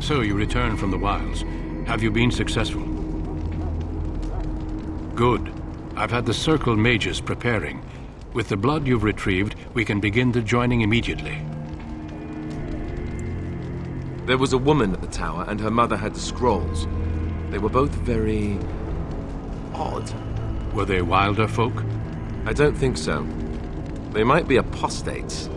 So you returned from the wilds. Have you been successful? Good. I've had the Circle mages preparing. With the blood you've retrieved, we can begin the joining immediately. There was a woman at the tower, and her mother had the scrolls. They were both very... odd. Were they wilder folk? I don't think so. They might be apostates.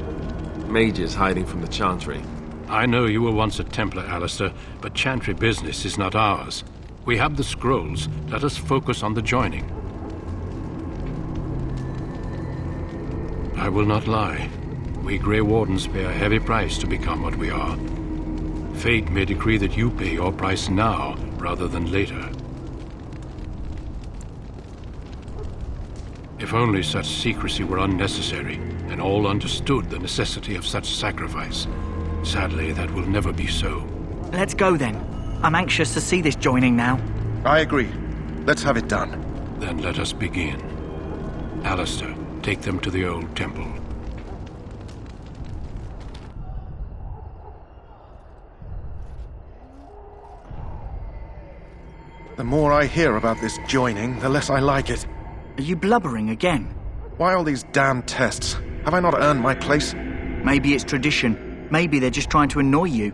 Mages hiding from the Chantry. I know you were once a Templar, Alistair, but Chantry business is not ours. We have the scrolls. Let us focus on the joining. I will not lie. We Grey Wardens pay a heavy price to become what we are. Fate may decree that you pay your price now, rather than later. If only such secrecy were unnecessary, and all understood the necessity of such sacrifice. Sadly, that will never be so. Let's go then. I'm anxious to see this joining now. I agree. Let's have it done. Then let us begin. Alistair, take them to the old temple. The more I hear about this joining, the less I like it. Are you blubbering again? Why all these damn tests? Have I not earned my place? Maybe it's tradition. Maybe they're just trying to annoy you.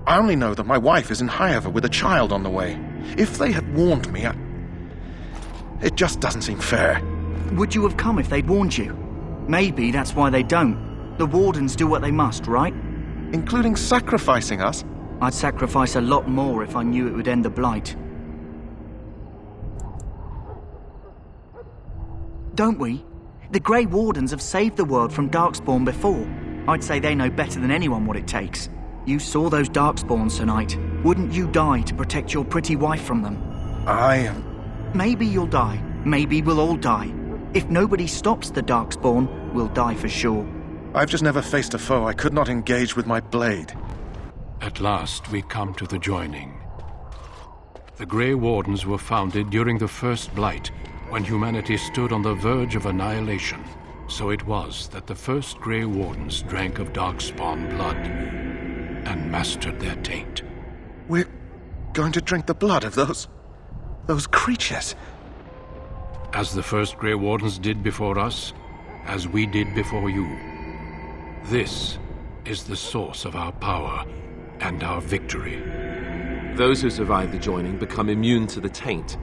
I only know that my wife is in Highever with a child on the way. If they had warned me, it just doesn't seem fair. Would you have come if they'd warned you? Maybe that's why they don't. The Wardens do what they must, right? Including sacrificing us? I'd sacrifice a lot more if I knew it would end the Blight. Don't we? The Grey Wardens have saved the world from Darkspawn before. I'd say they know better than anyone what it takes. You saw those Darkspawns tonight. Wouldn't you die to protect your pretty wife from them? Maybe you'll die. Maybe we'll all die. If nobody stops the Darkspawn, we'll die for sure. I've just never faced a foe I could not engage with my blade. At last, we come to the joining. The Grey Wardens were founded during the First Blight, when humanity stood on the verge of annihilation. So it was that the first Grey Wardens drank of Darkspawn blood and mastered their taint. We're going to drink the blood of those creatures. As the first Grey Wardens did before us, as we did before you. This is the source of our power and our victory. Those who survive the joining become immune to the taint.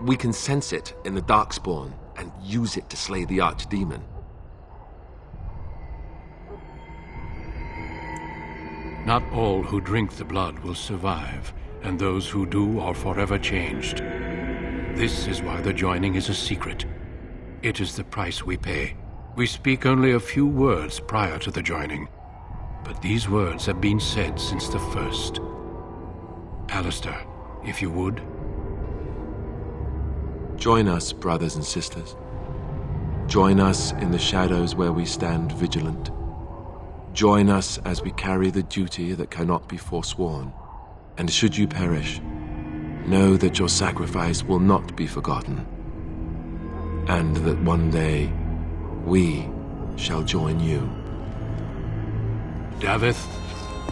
We can sense it in the Darkspawn and use it to slay the Archdemon. Not all who drink the blood will survive, and those who do are forever changed. This is why the joining is a secret. It is the price we pay. We speak only a few words prior to the joining, but these words have been said since the first. Alistair, if you would. Join us, brothers and sisters. Join us in the shadows where we stand vigilant. Join us as we carry the duty that cannot be forsworn. And should you perish, know that your sacrifice will not be forgotten, and that one day we shall join you. Davith,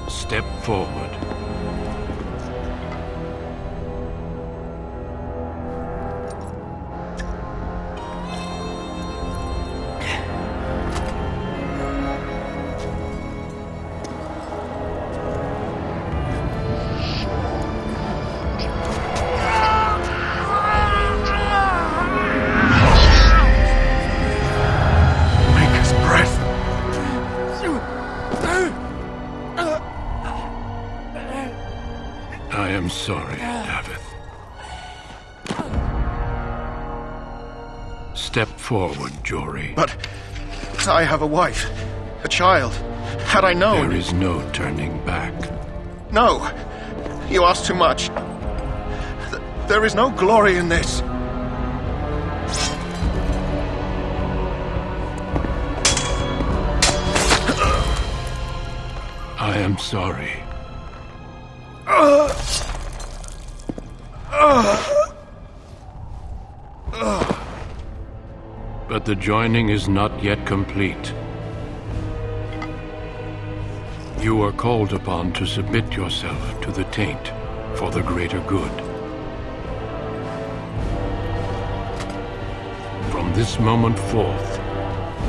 step forward. I am sorry, Davith. Step forward, Jory. But I have a wife, a child. Had I known... There is no turning back. No! You ask too much. There is no glory in this. I am sorry. But the joining is not yet complete. You are called upon to submit yourself to the taint for the greater good. From this moment forth,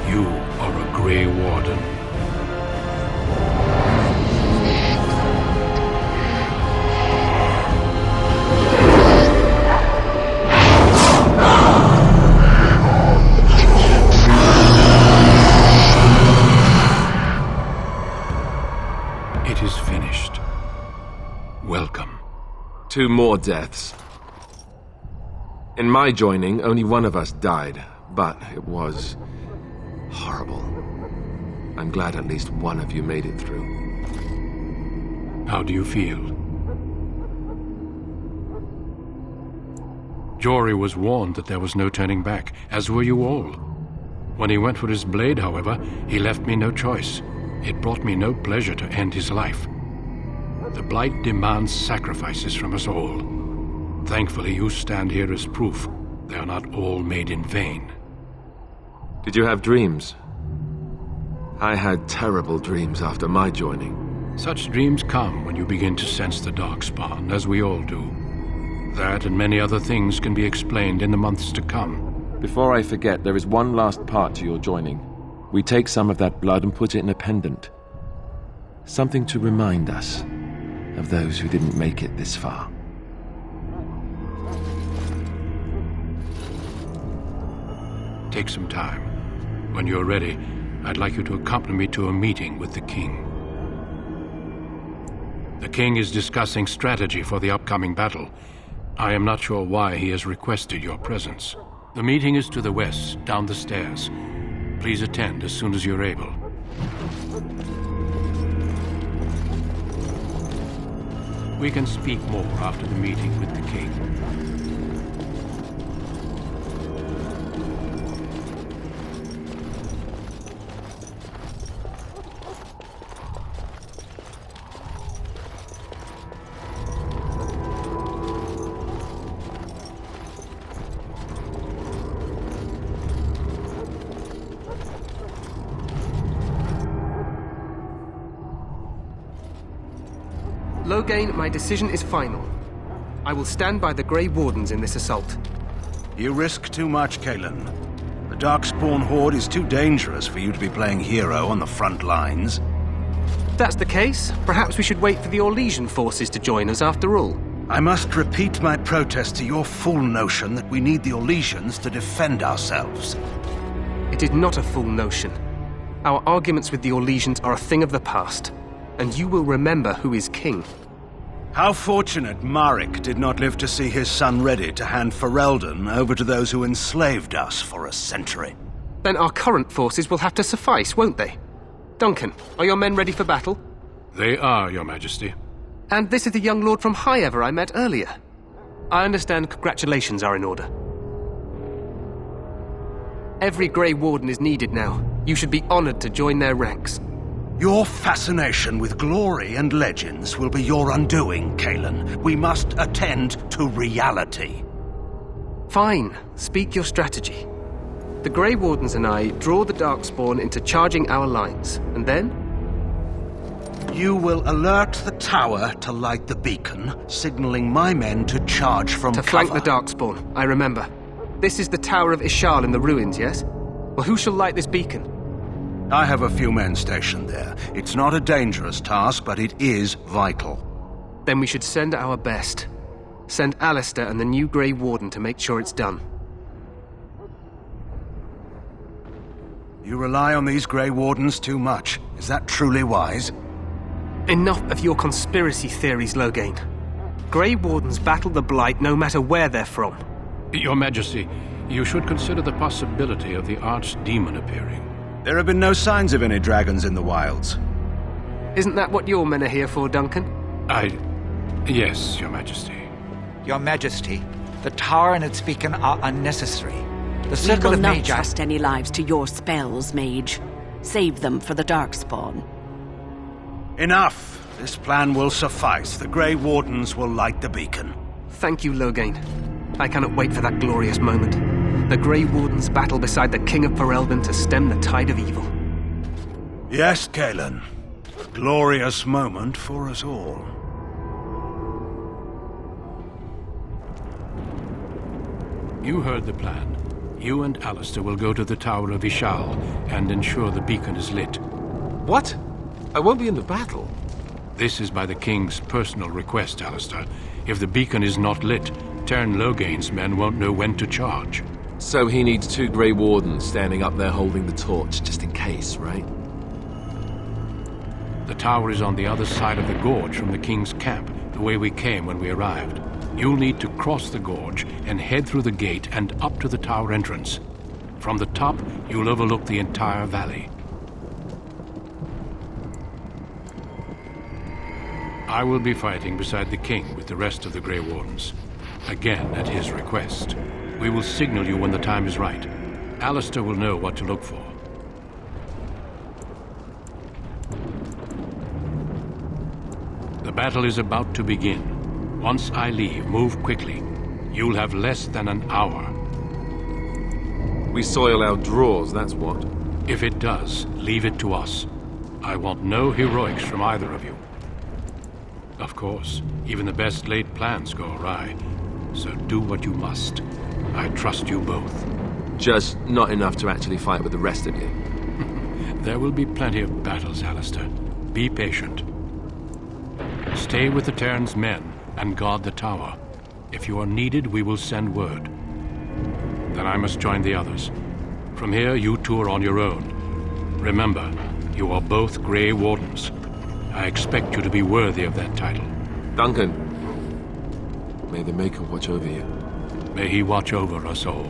you are a Grey Warden. It is finished. Welcome. 2 more deaths. In my joining, only one of us died, but it was horrible. I'm glad at least one of you made it through. How do you feel? Jory was warned that there was no turning back, as were you all. When he went for his blade, however, he left me no choice. It brought me no pleasure to end his life. The Blight demands sacrifices from us all. Thankfully, you stand here as proof they are not all made in vain. Did you have dreams? I had terrible dreams after my joining. Such dreams come when you begin to sense the Darkspawn, as we all do. That and many other things can be explained in the months to come. Before I forget, there is one last part to your joining. We take some of that blood and put it in a pendant. Something to remind us of those who didn't make it this far. Take some time. When you're ready, I'd like you to accompany me to a meeting with the King. The King is discussing strategy for the upcoming battle. I am not sure why he has requested your presence. The meeting is to the west, down the stairs. Please attend as soon as you're able. We can speak more after the meeting with the King. Loghain, my decision is final. I will stand by the Grey Wardens in this assault. You risk too much, Cailan. The Darkspawn Horde is too dangerous for you to be playing hero on the front lines. If that's the case, perhaps we should wait for the Orlesian forces to join us after all. I must repeat my protest to your fool notion that we need the Orlesians to defend ourselves. It is not a fool notion. Our arguments with the Orlesians are a thing of the past, and you will remember who is king. How fortunate Marek did not live to see his son ready to hand Ferelden over to those who enslaved us for a century. Then our current forces will have to suffice, won't they? Duncan, are your men ready for battle? They are, Your Majesty. And this is the young lord from Highever I met earlier. I understand congratulations are in order. Every Grey Warden is needed now. You should be honored to join their ranks. Your fascination with glory and legends will be your undoing, Cailan. We must attend to reality. Fine. Speak your strategy. The Grey Wardens and I draw the Darkspawn into charging our lines, and then? You will alert the tower to light the beacon, signaling my men to charge from cover. To flank the Darkspawn, I remember. This is the Tower of Ishal in the ruins, yes? Well, who shall light this beacon? I have a few men stationed there. It's not a dangerous task, but it is vital. Then we should send our best. Send Alistair and the new Grey Warden to make sure it's done. You rely on these Grey Wardens too much. Is that truly wise? Enough of your conspiracy theories, Loghain. Grey Wardens battle the Blight no matter where they're from. Your Majesty, you should consider the possibility of the Archdemon appearing. There have been no signs of any dragons in the wilds. Isn't that what your men are here for, Duncan? Yes, Your Majesty. Your Majesty, the tower and its beacon are unnecessary. The We Circle will of not Magi... trust any lives to your spells, Mage. Save them for the Darkspawn. Enough! This plan will suffice. The Grey Wardens will light the beacon. Thank you, Loghain. I cannot wait for that glorious moment. The Grey Wardens battle beside the King of Ferelden to stem the tide of evil. Yes, Cailan. glorious moment for us all. You heard the plan. You and Alistair will go to the Tower of Ishal and ensure the beacon is lit. What? I won't be in the battle. This is by the King's personal request, Alistair. If the beacon is not lit, Tern Logain's men won't know when to charge. So he needs 2 Grey Wardens standing up there holding the torch, just in case, right? The tower is on the other side of the gorge from the King's camp, the way we came when we arrived. You'll need to cross the gorge and head through the gate and up to the tower entrance. From the top, you'll overlook the entire valley. I will be fighting beside the King with the rest of the Grey Wardens. Again, at his request. We will signal you when the time is right. Alistair will know what to look for. The battle is about to begin. Once I leave, move quickly. You'll have less than an hour. We soil our drawers, that's what. If it does, leave it to us. I want no heroics from either of you. Of course, even the best laid plans go awry. So do what you must. I trust you both. Just not enough to actually fight with the rest of you. There will be plenty of battles, Alistair. Be patient. Stay with the Terran's men and guard the tower. If you are needed, we will send word. Then I must join the others. From here, you two are on your own. Remember, you are both Grey Wardens. I expect you to be worthy of that title. Duncan, may the Maker watch over you. May he watch over us all.